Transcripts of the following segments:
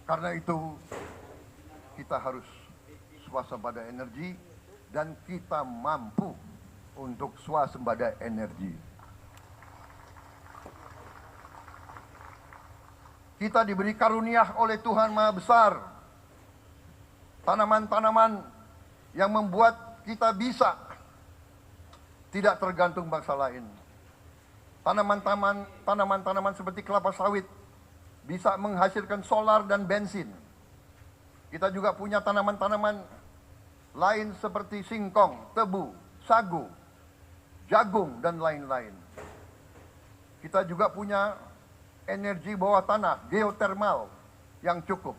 Karena itu kita harus swasembada energi dan kita mampu untuk swasembada energi. Kita diberi karunia oleh Tuhan Maha Besar tanaman-tanaman yang membuat kita bisa tidak tergantung bangsa lain. Tanaman-tanaman seperti kelapa sawit bisa menghasilkan solar dan bensin. Kita juga punya tanaman-tanaman lain seperti singkong, tebu, sagu, jagung, dan lain-lain. Kita juga punya energi bawah tanah, geotermal yang cukup.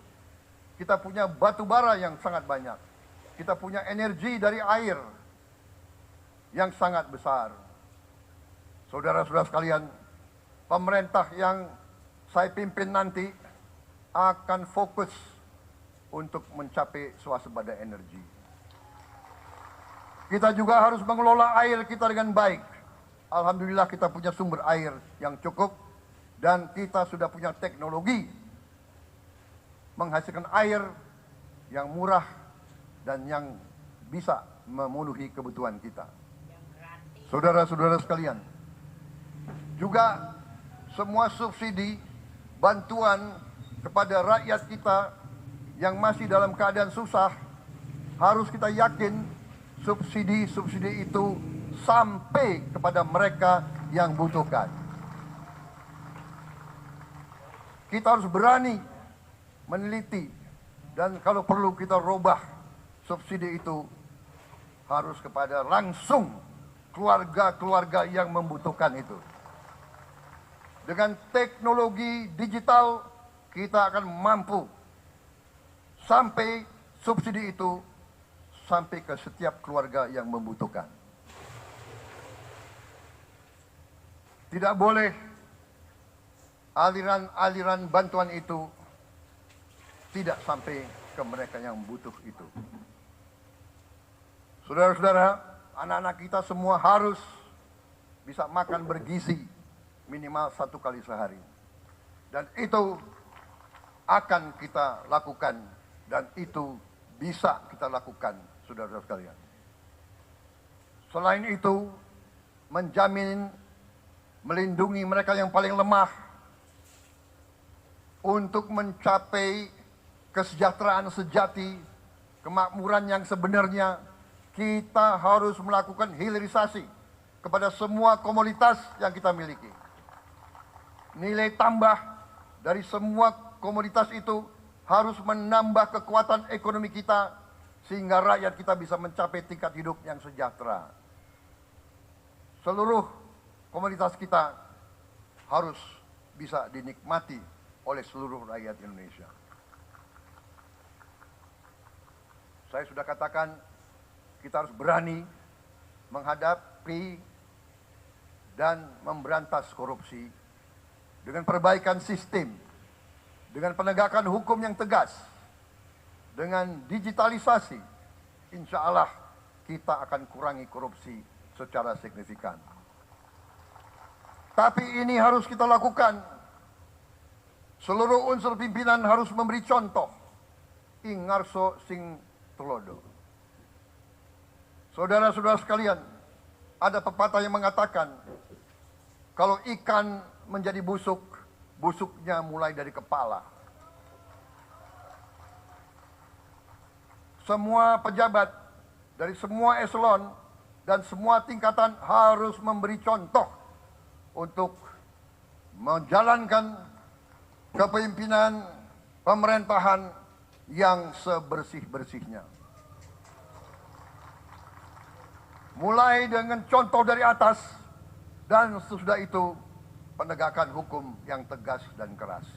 Kita punya batu bara yang sangat banyak. Kita punya energi dari air yang sangat besar. Saudara-saudara sekalian, pemerintah yang saya pimpin nanti akan fokus untuk mencapai swasembada energi. Kita juga harus mengelola air kita dengan baik. Alhamdulillah kita punya sumber air yang cukup dan kita sudah punya teknologi menghasilkan air yang murah dan yang bisa memenuhi kebutuhan kita. Saudara-saudara sekalian, juga semua subsidi bantuan kepada rakyat kita yang masih dalam keadaan susah, harus kita yakin subsidi-subsidi itu sampai kepada mereka yang butuhkan. Kita harus berani meneliti dan kalau perlu kita robah subsidi itu harus kepada langsung keluarga-keluarga yang membutuhkan itu. Dengan teknologi digital kita akan mampu sampai subsidi itu sampai ke setiap keluarga yang membutuhkan. Tidak boleh aliran-aliran bantuan itu tidak sampai ke mereka yang butuh itu. Saudara-saudara, anak-anak kita semua harus bisa makan bergizi minimal 1 kali sehari. Dan itu akan kita lakukan dan itu bisa kita lakukan, saudara-saudara sekalian. Selain itu, menjamin melindungi mereka yang paling lemah untuk mencapai kesejahteraan sejati, kemakmuran yang sebenarnya, kita harus melakukan hilirisasi kepada semua komoditas yang kita miliki. Nilai tambah dari semua komoditas itu harus menambah kekuatan ekonomi kita sehingga rakyat kita bisa mencapai tingkat hidup yang sejahtera. Seluruh komoditas kita harus bisa dinikmati oleh seluruh rakyat Indonesia. Saya sudah katakan kita harus berani menghadapi dan memberantas korupsi dengan perbaikan sistem, dengan penegakan hukum yang tegas, dengan digitalisasi. Insya Allah kita akan kurangi korupsi secara signifikan. Tapi ini harus kita lakukan. Seluruh unsur pimpinan harus memberi contoh. Ingarso sing tulodo. Saudara-saudara sekalian, ada pepatah yang mengatakan, kalau ikan menjadi busuk, busuknya mulai dari kepala. Semua pejabat dari semua eselon dan semua tingkatan harus memberi contoh untuk menjalankan kepemimpinan pemerintahan yang sebersih-bersihnya. Mulai dengan contoh dari atas dan sesudah itu penegakan hukum yang tegas dan keras.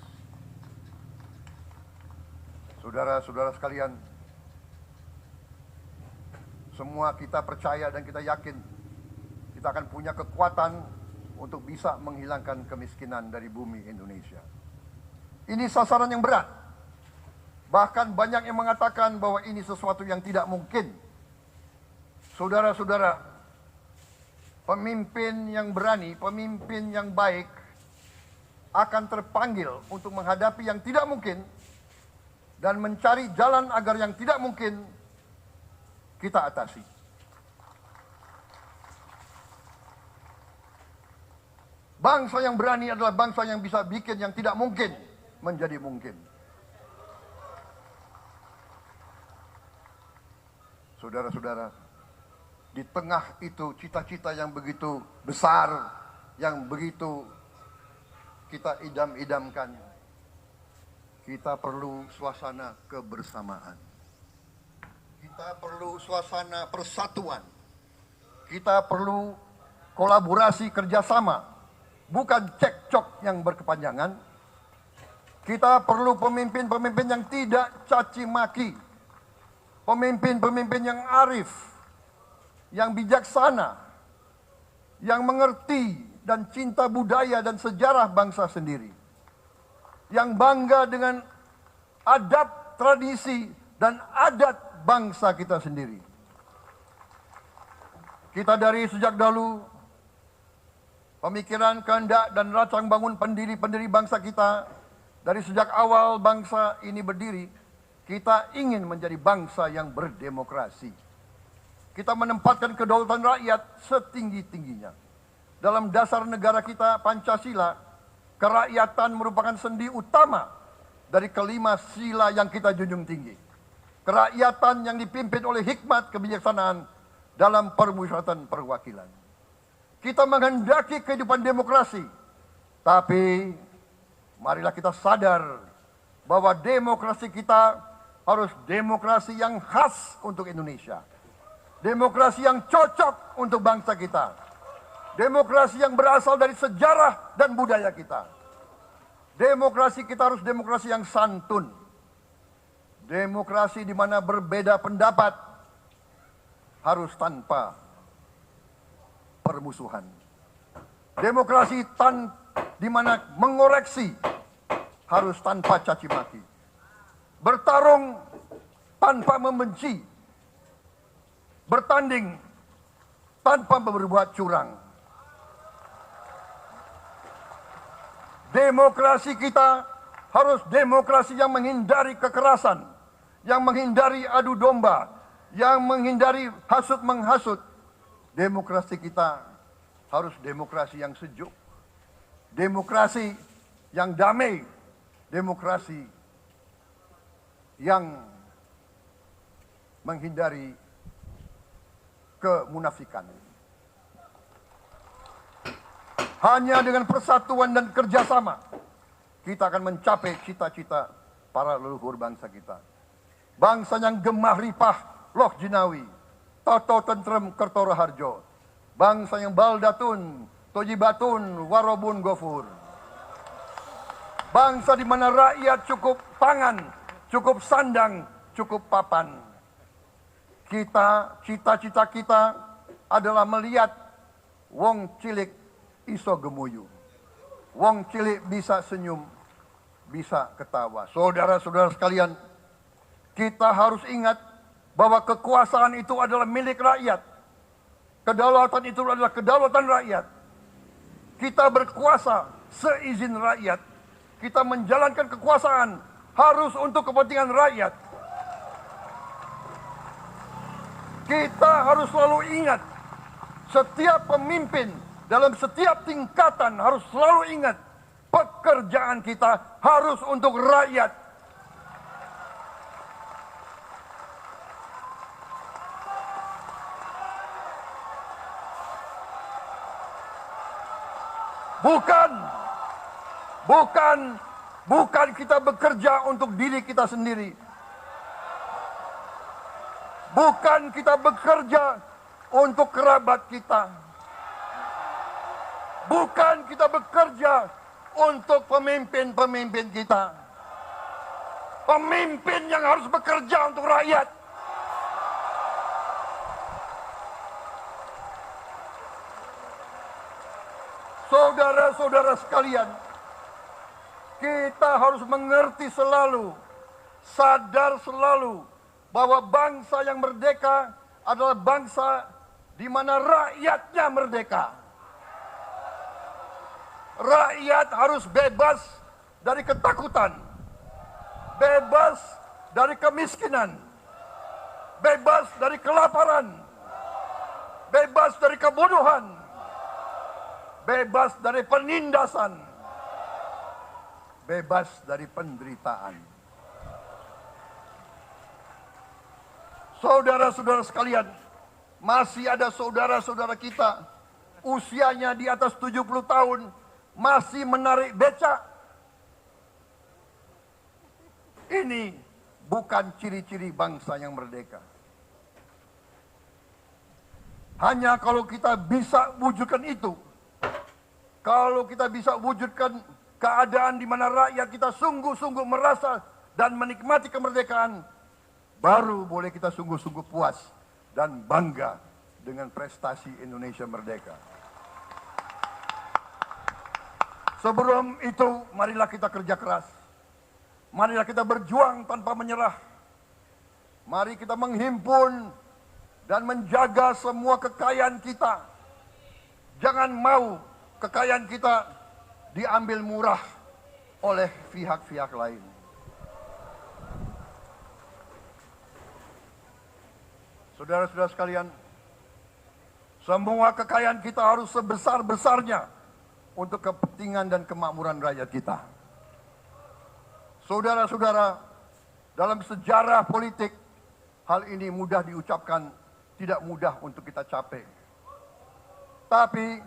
Saudara-saudara sekalian, semua kita percaya dan kita yakin kita akan punya kekuatan untuk bisa menghilangkan kemiskinan dari bumi Indonesia. Ini sasaran yang berat. Bahkan banyak yang mengatakan bahwa ini sesuatu yang tidak mungkin. Saudara-saudara, pemimpin yang berani, pemimpin yang baik akan terpanggil untuk menghadapi yang tidak mungkin dan mencari jalan agar yang tidak mungkin kita atasi. Bangsa yang berani adalah bangsa yang bisa bikin yang tidak mungkin menjadi mungkin. Saudara-saudara, di tengah itu cita-cita yang begitu besar, yang begitu kita idam-idamkan, kita perlu suasana kebersamaan. Kita perlu suasana persatuan. Kita perlu kolaborasi kerjasama, bukan cekcok yang berkepanjangan. Kita perlu pemimpin-pemimpin yang tidak caci maki, pemimpin-pemimpin yang arif, yang bijaksana, yang mengerti dan cinta budaya dan sejarah bangsa sendiri, yang bangga dengan adab, tradisi, dan adat bangsa kita sendiri. Kita dari sejak dahulu, pemikiran, kehendak, dan rancang bangun pendiri-pendiri bangsa kita, dari sejak awal bangsa ini berdiri, kita ingin menjadi bangsa yang berdemokrasi. Kita menempatkan kedaulatan rakyat setinggi-tingginya. Dalam dasar negara kita, Pancasila, kerakyatan merupakan sendi utama dari kelima sila yang kita junjung tinggi. Kerakyatan yang dipimpin oleh hikmat kebijaksanaan dalam permusyawaratan perwakilan. Kita menghendaki kehidupan demokrasi, tapi marilah kita sadar bahwa demokrasi kita harus demokrasi yang khas untuk Indonesia. Demokrasi yang cocok untuk bangsa kita. Demokrasi yang berasal dari sejarah dan budaya kita. Demokrasi kita harus demokrasi yang santun. Demokrasi di mana berbeda pendapat harus tanpa permusuhan. Demokrasi di mana mengoreksi harus tanpa caci maki. Bertarung tanpa membenci. Bertanding tanpa berbuat curang. Demokrasi kita harus demokrasi yang menghindari kekerasan, yang menghindari adu domba, yang menghindari hasut menghasut. Demokrasi kita harus demokrasi yang sejuk, demokrasi yang damai, demokrasi yang menghindari kemunafikan. Hanya dengan persatuan dan kerjasama kita akan mencapai cita-cita para leluhur bangsa kita. Bangsa yang gemah ripah loh jinawi, toto tentrem kertoro harjo. Bangsa yang baldatun, tojibatun, warobun gofur. Bangsa di mana rakyat cukup pangan, cukup sandang, cukup papan. Cita-cita kita adalah melihat wong cilik iso gemuyu. Wong cilik bisa senyum, bisa ketawa. Saudara-saudara sekalian, kita harus ingat bahwa kekuasaan itu adalah milik rakyat. Kedaulatan itu adalah kedaulatan rakyat. Kita berkuasa seizin rakyat. Kita menjalankan kekuasaan harus untuk kepentingan rakyat. Kita harus selalu ingat, setiap pemimpin dalam setiap tingkatan harus selalu ingat, pekerjaan kita harus untuk rakyat. Bukan kita bekerja untuk diri kita sendiri. Bukan kita bekerja untuk kerabat kita. Bukan kita bekerja untuk pemimpin-pemimpin kita. Pemimpin yang harus bekerja untuk rakyat. Saudara-saudara sekalian, kita harus mengerti selalu, sadar selalu bahwa bangsa yang merdeka adalah bangsa di mana rakyatnya merdeka. Rakyat harus bebas dari ketakutan, bebas dari kemiskinan, bebas dari kelaparan, bebas dari kebunuhan, bebas dari penindasan, bebas dari penderitaan. Saudara-saudara sekalian, masih ada saudara-saudara kita usianya di atas 70 tahun masih menarik becak. Ini bukan ciri-ciri bangsa yang merdeka. Hanya kalau kita bisa wujudkan itu, kalau kita bisa wujudkan keadaan di mana rakyat kita sungguh-sungguh merasa dan menikmati kemerdekaan, baru boleh kita sungguh-sungguh puas dan bangga dengan prestasi Indonesia merdeka. Sebelum itu, marilah kita kerja keras. Marilah kita berjuang tanpa menyerah. Mari kita menghimpun dan menjaga semua kekayaan kita. Jangan mau kekayaan kita diambil murah oleh pihak-pihak lain. Saudara-saudara sekalian, semua kekayaan kita harus sebesar-besarnya untuk kepentingan dan kemakmuran rakyat kita. Saudara-saudara, dalam sejarah politik, hal ini mudah diucapkan, tidak mudah untuk kita capai. Tapi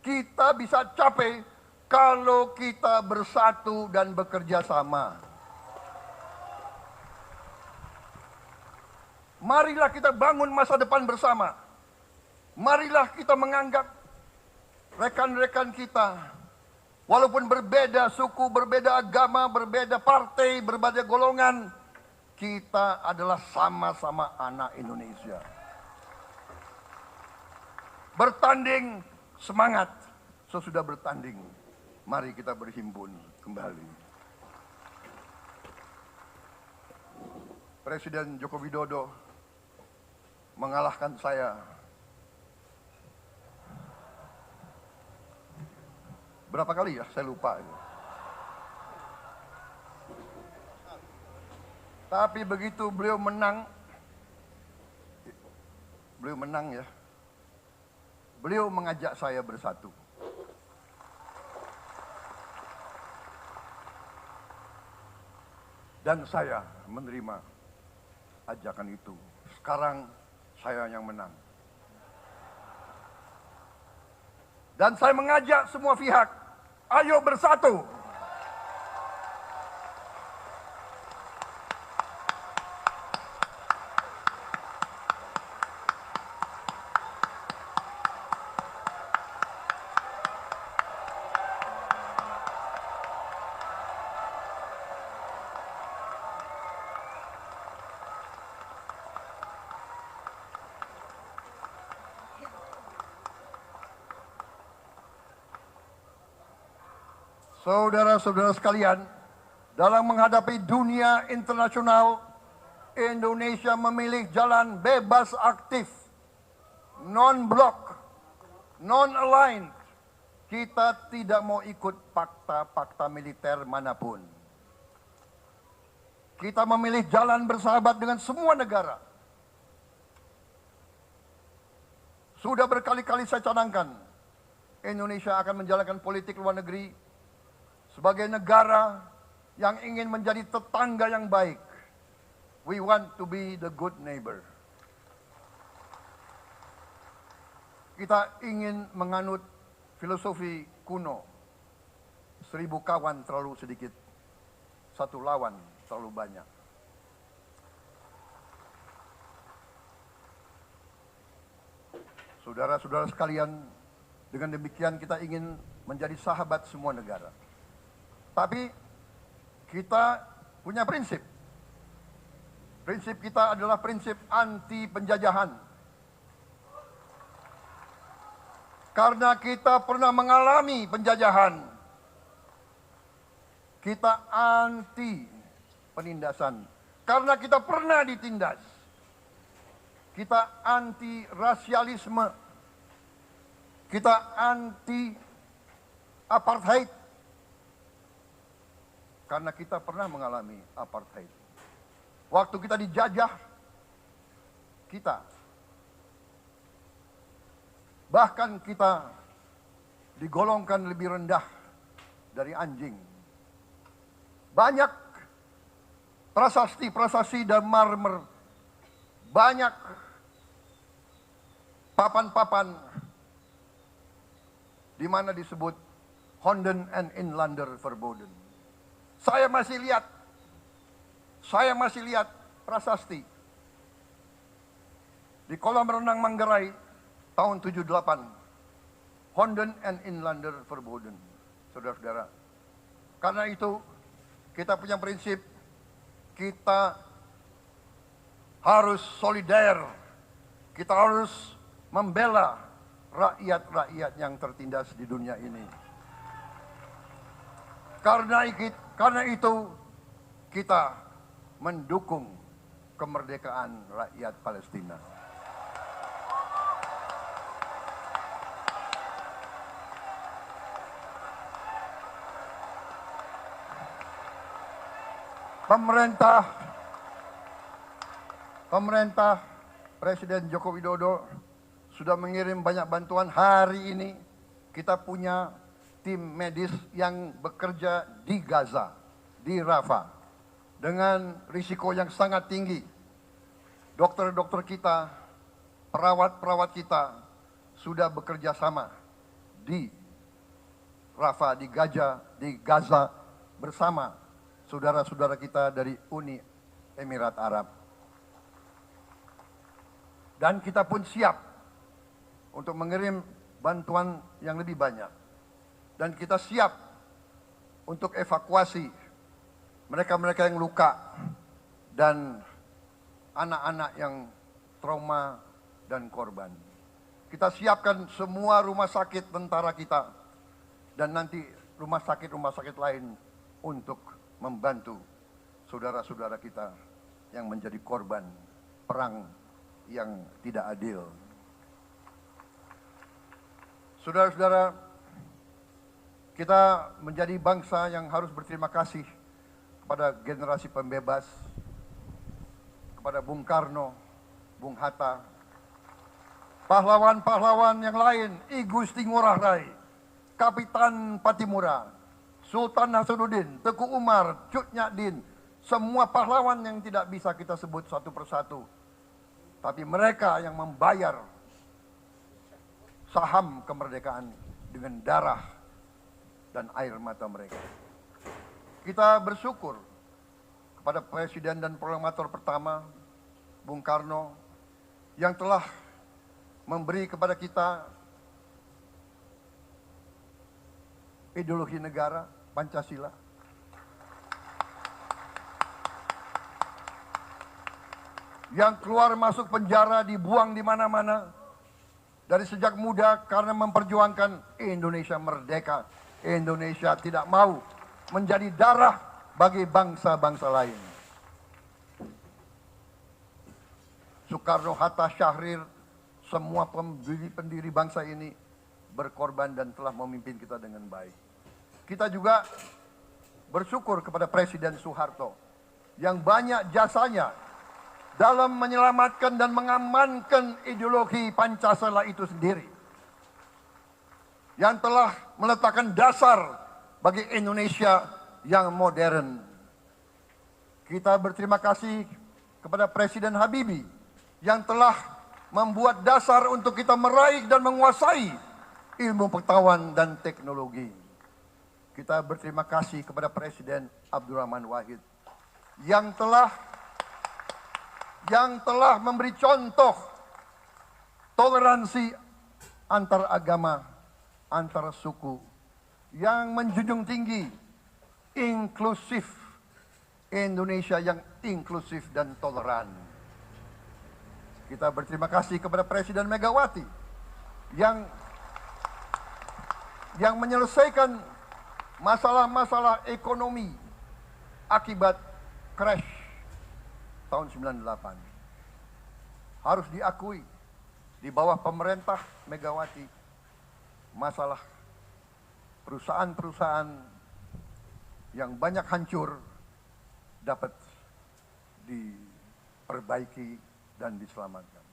kita bisa capai kalau kita bersatu dan bekerja sama. Marilah kita bangun masa depan bersama. Marilah kita menganggap rekan-rekan kita, walaupun berbeda suku, berbeda agama, berbeda partai, berbeda golongan, kita adalah sama-sama anak Indonesia. Bertanding, semangat. Sesudah bertanding, mari kita berhimpun kembali. Presiden Joko Widodo mengalahkan saya berapa kali ya, saya lupa. Tapi begitu beliau menang ya, beliau mengajak saya bersatu. Dan saya menerima ajakan itu. Sekarang saya yang menang. Dan saya mengajak semua pihak, ayo bersatu. Saudara-saudara sekalian, dalam menghadapi dunia internasional, Indonesia memilih jalan bebas aktif, non-blok, non-aligned. Kita tidak mau ikut fakta-fakta militer manapun. Kita memilih jalan bersahabat dengan semua negara. Sudah berkali-kali saya canangkan, Indonesia akan menjalankan politik luar negeri sebagai negara yang ingin menjadi tetangga yang baik. We want to be the good neighbor. Kita ingin menganut filosofi kuno, 1000 kawan terlalu sedikit, 1 lawan terlalu banyak. Saudara-saudara sekalian, dengan demikian kita ingin menjadi sahabat semua negara. Tapi kita punya prinsip. Prinsip kita adalah prinsip anti penjajahan. Karena kita pernah mengalami penjajahan, kita anti penindasan. Karena kita pernah ditindas, kita anti rasialisme, kita anti apartheid. Karena kita pernah mengalami apartheid. Waktu kita dijajah, kita bahkan kita digolongkan lebih rendah dari anjing. Banyak prasasti-prasasti dan marmer, banyak papan-papan di mana disebut Honden and Inlander Verboden. Saya masih lihat prasasti di kolam renang Manggarai tahun 78. Honden and Inlander Verboden, saudara-saudara. Karena itu kita punya prinsip, kita harus solider, kita harus membela rakyat-rakyat yang tertindas di dunia ini. Karena itu kita mendukung kemerdekaan rakyat Palestina. Pemerintah Presiden Joko Widodo sudah mengirim banyak bantuan. Hari ini kita punya tim medis yang bekerja di Gaza, di Rafah, dengan risiko yang sangat tinggi. Dokter-dokter kita, perawat-perawat kita sudah bekerja sama di Rafah, di Gaza bersama saudara-saudara kita dari Uni Emirat Arab. Dan kita pun siap untuk mengirim bantuan yang lebih banyak. Dan kita siap untuk evakuasi mereka-mereka yang luka dan anak-anak yang trauma dan korban. Kita siapkan semua rumah sakit tentara kita dan nanti rumah sakit lain untuk membantu saudara-saudara kita yang menjadi korban perang yang tidak adil. Saudara-saudara, kita menjadi bangsa yang harus berterima kasih kepada generasi pembebas, kepada Bung Karno, Bung Hatta, pahlawan-pahlawan yang lain, I Gusti Ngurah Rai, Kapitan Patimura, Sultan Nasruddin, Teku Umar, Cut Nyak-Din, semua pahlawan yang tidak bisa kita sebut satu persatu. Tapi mereka yang membayar saham kemerdekaan dengan darah dan air mata mereka. Kita bersyukur kepada Presiden dan Proklamator pertama, Bung Karno, yang telah memberi kepada kita ideologi negara, Pancasila. Yang keluar masuk penjara, dibuang di mana-mana dari sejak muda karena memperjuangkan Indonesia merdeka. Indonesia tidak mau menjadi darah bagi bangsa-bangsa lain. Soekarno, Hatta, Syahrir, semua pendiri bangsa ini berkorban dan telah memimpin kita dengan baik. Kita juga bersyukur kepada Presiden Soeharto yang banyak jasanya dalam menyelamatkan dan mengamankan ideologi Pancasila itu sendiri, yang telah meletakkan dasar bagi Indonesia yang modern. Kita berterima kasih kepada Presiden Habibie yang telah membuat dasar untuk kita meraih dan menguasai ilmu pengetahuan dan teknologi. Kita berterima kasih kepada Presiden Abdurrahman Wahid yang telah memberi contoh toleransi antar agama, antar suku, yang menjunjung tinggi inklusif, Indonesia yang inklusif dan toleran. Kita berterima kasih kepada Presiden Megawati yang menyelesaikan masalah-masalah ekonomi akibat crash tahun 98. Harus diakui, di bawah pemerintah Megawati, masalah perusahaan-perusahaan yang banyak hancur dapat diperbaiki dan diselamatkan.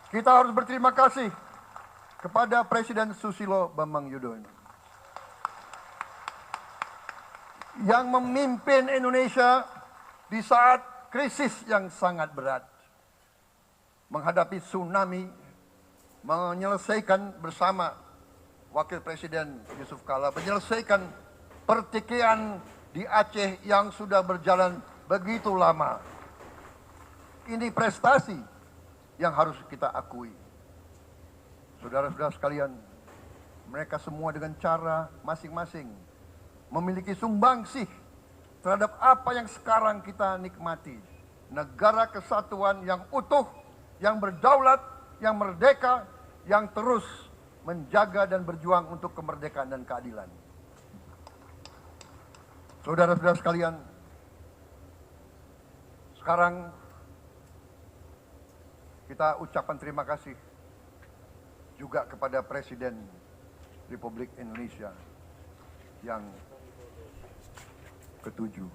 Kita harus berterima kasih kepada Presiden Susilo Bambang Yudhoyono yang memimpin Indonesia di saat krisis yang sangat berat, menghadapi tsunami, menyelesaikan bersama Wakil Presiden Yusuf Kala, menyelesaikan pertikaian di Aceh yang sudah berjalan begitu lama. Ini prestasi yang harus kita akui. Saudara-saudara sekalian, mereka semua dengan cara masing-masing memiliki sumbangsih terhadap apa yang sekarang kita nikmati. Negara kesatuan yang utuh, yang berdaulat, yang merdeka, yang terus menjaga dan berjuang untuk kemerdekaan dan keadilan. Saudara-saudara sekalian, sekarang kita ucapkan terima kasih juga kepada Presiden Republik Indonesia yang ketujuh.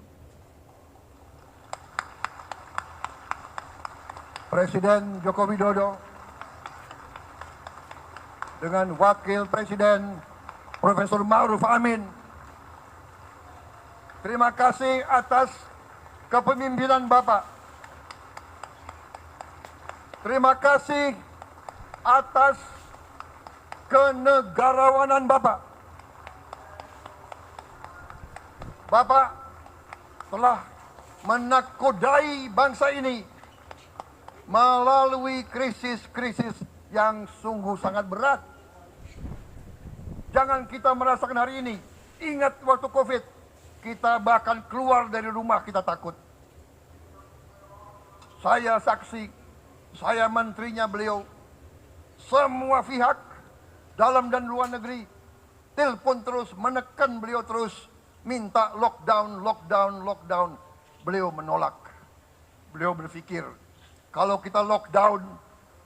Presiden Joko Widodo dengan Wakil Presiden Profesor Ma'ruf Amin. Terima kasih atas kepemimpinan Bapak. Terima kasih atas kenegarawanan Bapak. Bapak telah menakodai bangsa ini melalui krisis-krisis yang sungguh sangat berat. Jangan kita merasakan hari ini. Ingat waktu COVID, kita bahkan keluar dari rumah kita takut. Saya saksi, saya menterinya beliau, semua pihak dalam dan luar negeri telepon terus, menekan beliau terus, minta lockdown, lockdown, lockdown. Beliau menolak. Beliau berpikir, kalau kita lockdown,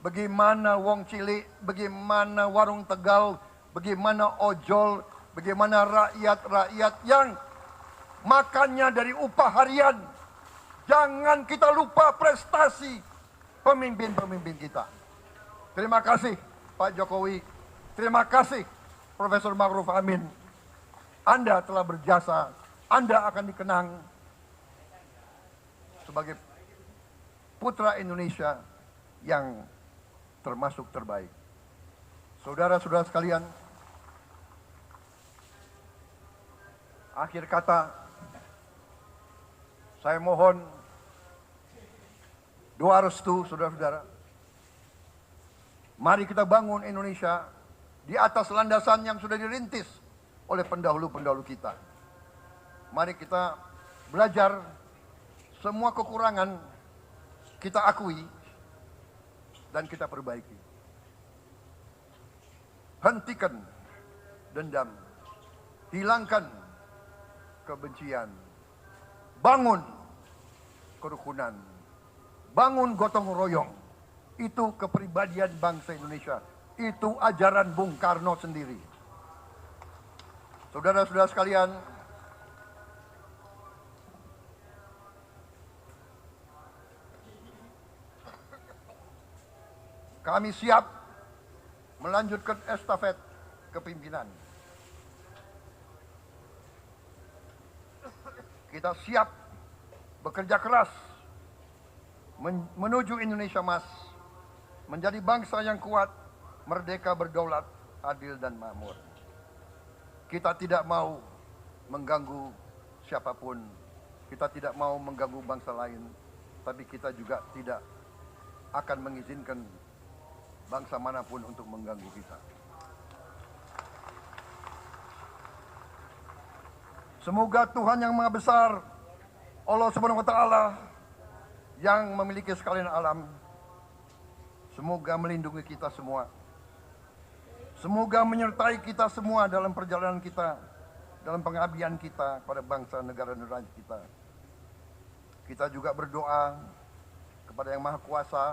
bagaimana wong cilik, bagaimana warung Tegal, bagaimana ojol, bagaimana rakyat-rakyat yang makannya dari upah harian. Jangan kita lupa prestasi pemimpin-pemimpin kita. Terima kasih Pak Jokowi, terima kasih Profesor Ma'ruf Amin. Anda telah berjasa, Anda akan dikenang sebagai putra Indonesia yang termasuk terbaik. Saudara-saudara sekalian, akhir kata, saya mohon doa restu saudara-saudara. Mari kita bangun Indonesia di atas landasan yang sudah dirintis oleh pendahulu-pendahulu kita. Mari kita belajar, semua kekurangan kita akui dan kita perbaiki. Hentikan dendam, hilangkan kebencian, bangun kerukunan, bangun gotong royong. Itu kepribadian bangsa Indonesia. Itu ajaran Bung Karno sendiri. Saudara-saudara sekalian, kami siap melanjutkan estafet kepimpinan. Kita siap bekerja keras menuju Indonesia Emas, menjadi bangsa yang kuat, merdeka, berdaulat, adil dan makmur. Kita tidak mau mengganggu siapapun, kita tidak mau mengganggu bangsa lain, tapi kita juga tidak akan mengizinkan bangsa manapun untuk mengganggu kita. Semoga Tuhan yang Maha Besar, Allah Subhanahu wa Ta'ala, yang memiliki sekalian alam, semoga melindungi kita semua. Semoga menyertai kita semua dalam perjalanan kita, dalam pengabdian kita pada bangsa, negara, dan rakyat kita. Kita juga berdoa kepada Yang Maha Kuasa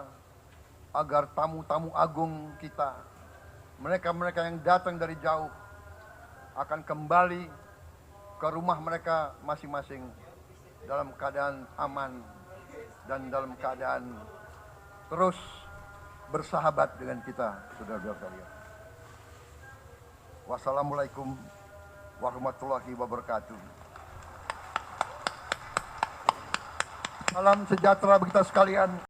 agar tamu-tamu agung kita, mereka-mereka yang datang dari jauh, akan kembali ke rumah mereka masing-masing dalam keadaan aman dan dalam keadaan terus bersahabat dengan kita, saudara-saudara sekalian. Wassalamualaikum warahmatullahi wabarakatuh. Salam sejahtera bagi kita sekalian.